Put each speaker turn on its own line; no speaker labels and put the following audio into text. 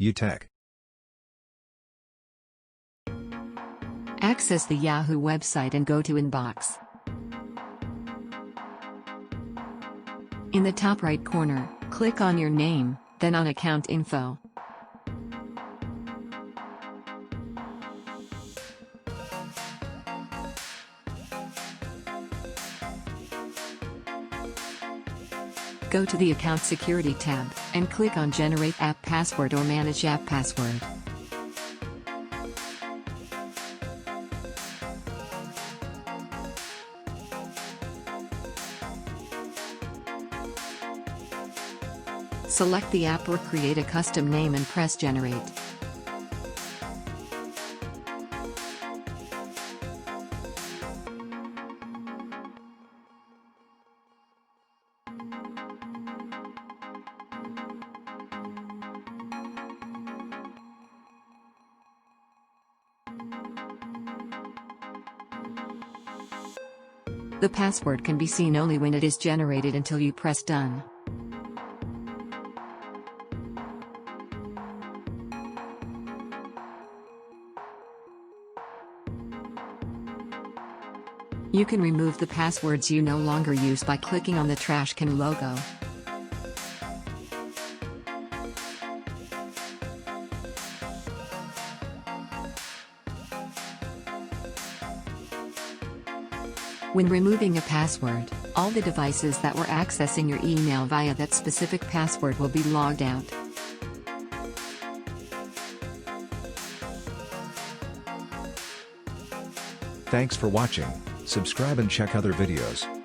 UTech.
Access the Yahoo website and go to Inbox. In the top right corner, click on your name, then on Account Info. Go to the Account Security tab, and click on Generate App Password or Manage App Password. Select the app or create a custom name and press Generate. The password can be seen only when it is generated until you press Done. You can remove the passwords you no longer use by clicking on the trash can logo. When removing a password, all the devices that were accessing your email via that specific password will be logged out.
Thanks for watching. Subscribe and check other videos.